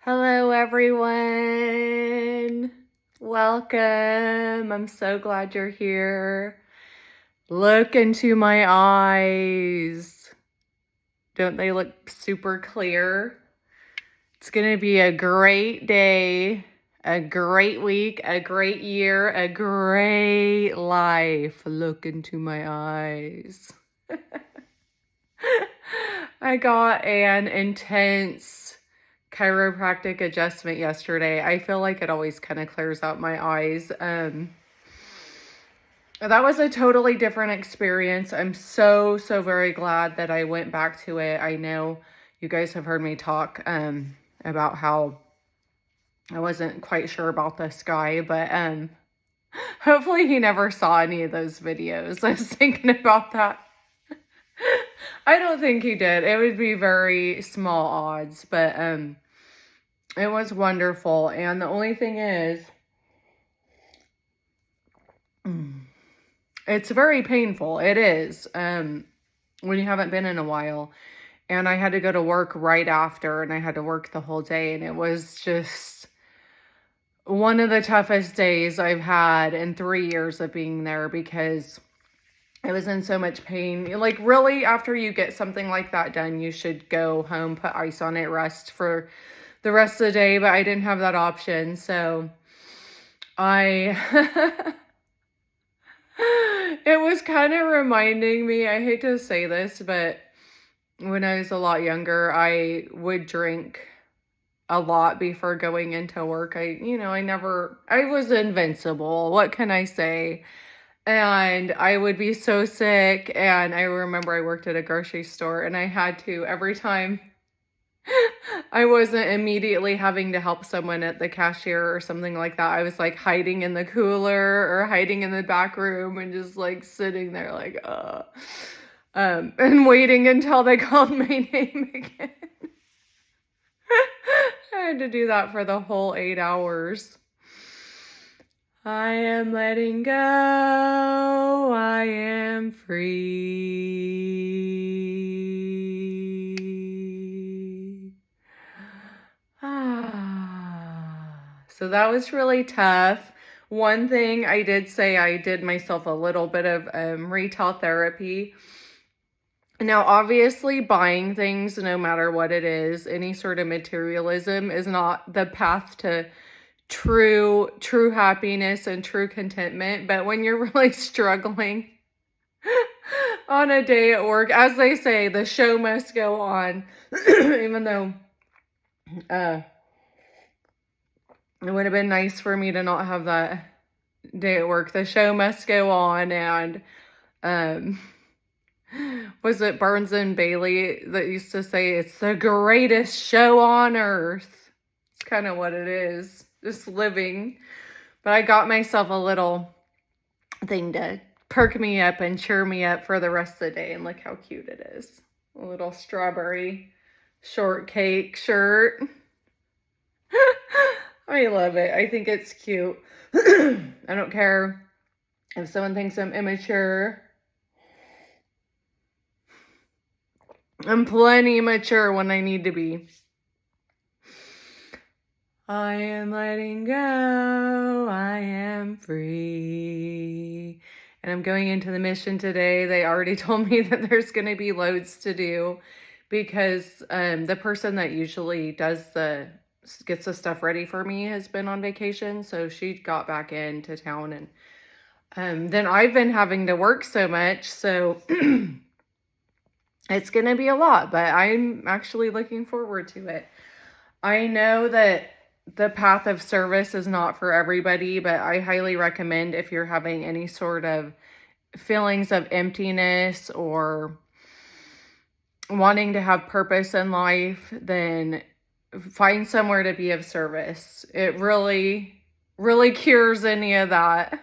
Hello, everyone. Welcome. I'm so glad you're here. Look into my eyes. Don't they look super clear? It's going to be a great day, a great week, a great year, a great life. Look into my eyes. I got an intense chiropractic adjustment yesterday. I feel like it always kind of clears out my eyes. That was a totally different experience. I'm so very glad that I went back to it. I know you guys have heard me talk about how I wasn't quite sure about this guy, but hopefully he never saw any of those videos. I was thinking about that. I don't think he did. It would be very small odds, but it was wonderful. And the only thing is, it's very painful. It is, when you haven't been in a while. And I had to go to work right after, and I had to work the whole day. And it was just one of the toughest days I've had in 3 years of being there because I was in so much pain. Like, really, after you get something like that done, you should go home, put ice on it, rest for the rest of the day. But I didn't have that option. So it was kind of reminding me, I hate to say this, but when I was a lot younger, I would drink a lot before going into work. I was invincible. What can I say? And I would be so sick. And I remember I worked at a grocery store and I had to, every time I wasn't immediately having to help someone at the cashier or something like that, I was like hiding in the cooler or hiding in the back room and just like sitting there like, and waiting until they called my name again. I had to do that for the whole 8 hours. I am letting go. I am free. So that was really tough. One thing I did say, I did myself a little bit of retail therapy. Now, obviously, buying things, no matter what it is, any sort of materialism is not the path to true happiness and true contentment. But when you're really struggling on a day at work, as they say, the show must go on, even though it would have been nice for me to not have that day at work. The show must go on. And was it Barnes and Bailey that used to say it's the greatest show on earth? It's kind of what it is, just living. But I got myself a little thing to perk me up and cheer me up for the rest of the day. And look how cute it is. A little strawberry shortcake shirt. I love it. I think it's cute. I don't care if someone thinks I'm immature. I'm plenty mature when I need to be. I am letting go. I am free. And I'm going into the mission today. They already told me that there's going to be loads to do because the person that usually gets the stuff ready for me has been on vacation. So she got back into town, and then I've been having to work so much. So it's going to be a lot, but I'm actually looking forward to it. I know that the path of service is not for everybody, but I highly recommend if you're having any sort of feelings of emptiness or wanting to have purpose in life, then find somewhere to be of service. It really cures any of that.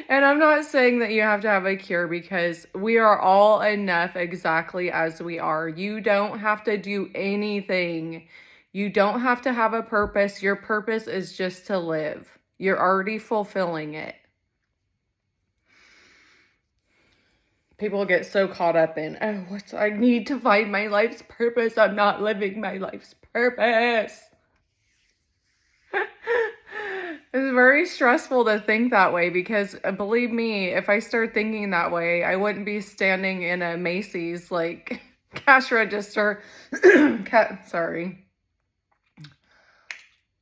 And I'm not saying that you have to have a cure because we are all enough exactly as we are. You don't have to do anything. You don't have to have a purpose. Your purpose is just to live. You're already fulfilling it. People get so caught up in, I need to find my life's purpose. I'm not living my life's purpose. It's very stressful to think that way because believe me, if I start thinking that way, I wouldn't be standing in a Macy's like cash register, sorry,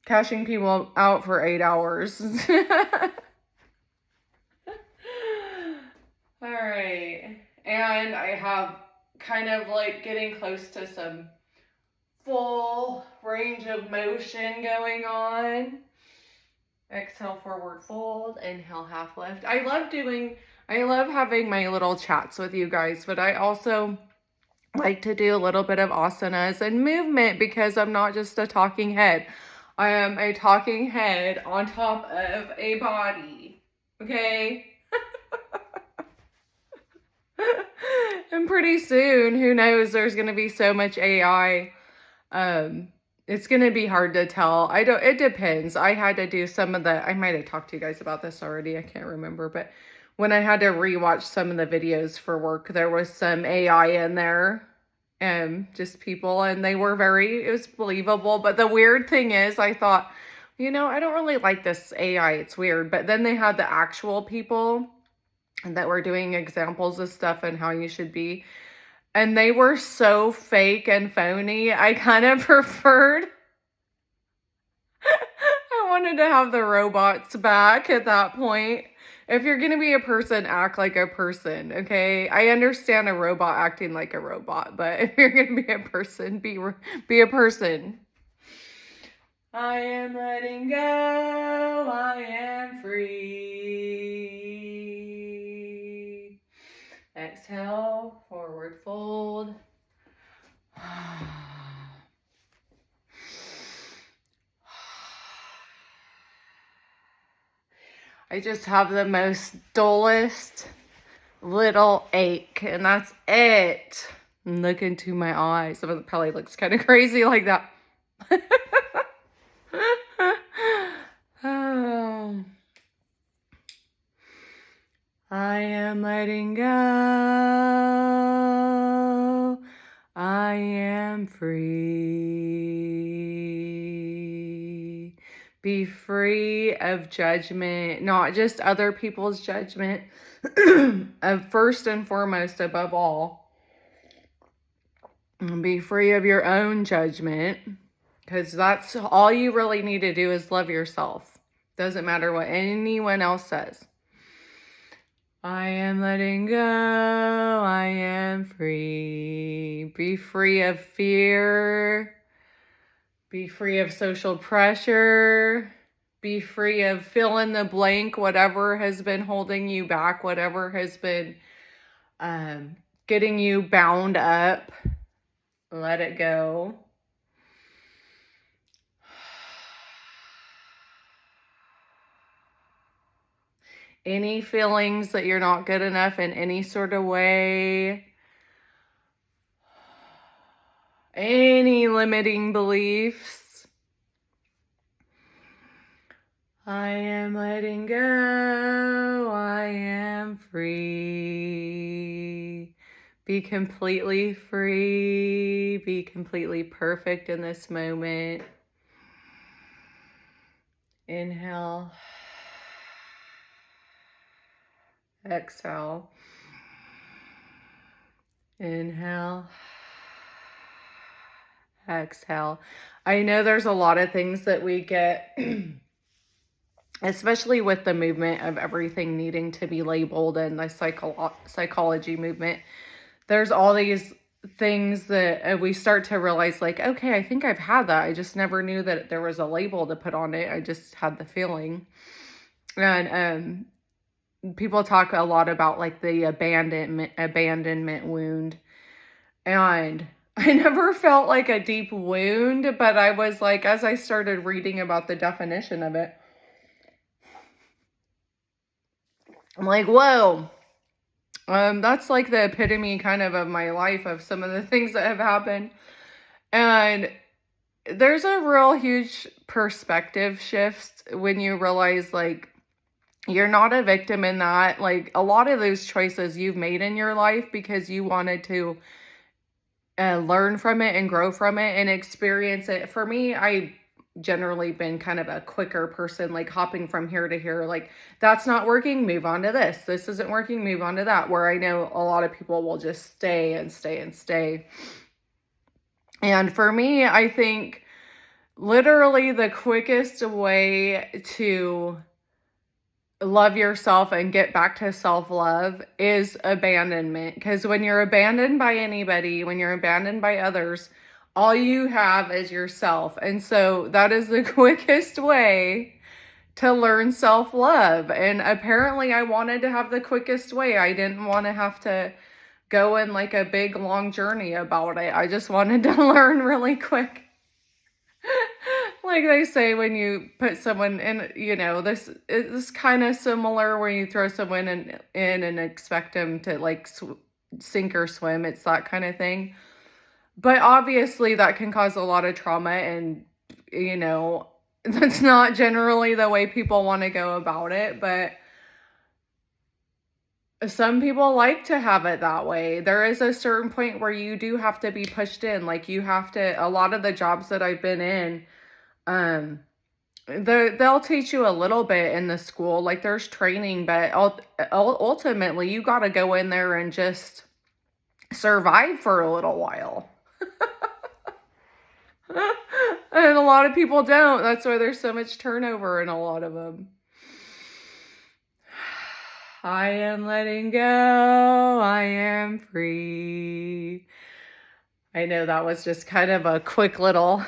cashing people out for 8 hours. All right. And I have kind of like getting close to some full range of motion going on. Exhale, forward fold. Inhale, half lift. I love having my little chats with you guys, but I also like to do a little bit of asanas and movement because I'm not just a talking head. I am a talking head on top of a body. Okay? And pretty soon, who knows, there's going to be so much AI. It's going to be hard to tell. It depends. I had to do I might have talked to you guys about this already. I can't remember, but when I had to rewatch some of the videos for work, there was some AI in there, just people, and it was believable. But the weird thing is, I thought, I don't really like this AI. It's weird. But then they had the actual people that were doing examples of stuff and how you should be. And they were so fake and phony. I kind of preferred, I wanted to have the robots back at that point. If you're going to be a person, act like a person, okay? I understand a robot acting like a robot, but if you're going to be a person, be a person. I am letting go. I am free. Exhale, forward fold. I just have the most dullest little ache, and that's it. Look into my eyes. It probably looks kind of crazy like that. Oh. I am letting go. I am free. Be free of judgment, not just other people's judgment, first and foremost, above all. Be free of your own judgment, because that's all you really need to do is love yourself. Doesn't matter what anyone else says. I am letting go. I am free. Be free of fear. Be free of social pressure. Be free of fill in the blank, whatever has been holding you back, whatever has been getting you bound up. Let it go. Any feelings that you're not good enough in any sort of way. Any limiting beliefs. I am letting go. I am free. Be completely free. Be completely perfect in this moment. Inhale. Exhale. Inhale. Exhale. I know there's a lot of things that we get, especially with the movement of everything needing to be labeled and the psychology movement. There's all these things that we start to realize, like, okay, I think I've had that. I just never knew that there was a label to put on it. I just had the feeling. And people talk a lot about like the abandonment wound. And I never felt like a deep wound, but I was like, as I started reading about the definition of it, I'm like, whoa, that's like the epitome kind of my life, of some of the things that have happened. And there's a real huge perspective shift when you realize, like, you're not a victim in that. Like, a lot of those choices you've made in your life because you wanted to learn from it and grow from it and experience it. For me, I generally been kind of a quicker person, like hopping from here to here. Like, that's not working, move on to this. This isn't working, move on to that. Where I know a lot of people will just stay and stay and stay. And for me, I think literally the quickest way to love yourself and get back to self-love is abandonment. Because when you're abandoned by anybody, when you're abandoned by others, all you have is yourself. And so that is the quickest way to learn self-love. And apparently I wanted to have the quickest way. I didn't want to have to go in like a big long journey about it. I just wanted to learn really quick. Like they say, when you put someone in, this is kind of similar where you throw someone in and expect them to like sink or swim. It's that kind of thing. But obviously that can cause a lot of trauma, and that's not generally the way people want to go about it. But some people like to have it that way. There is a certain point where you do have to be pushed in. Like, you have to, a lot of the jobs that I've been in, they'll teach you a little bit in the school, like there's training, but ultimately you got to go in there and just survive for a little while. And a lot of people don't. That's why there's so much turnover in a lot of them. I am letting go. I am free. I know that was just kind of a quick little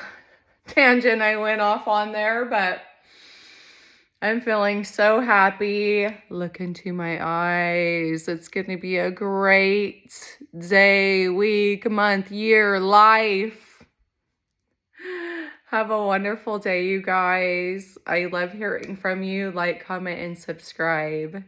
tangent I went off on there, but I'm feeling so happy. Look into my eyes. It's going to be a great day, week, month, year, life. Have a wonderful day, you guys. I love hearing from you. Like, comment, and subscribe.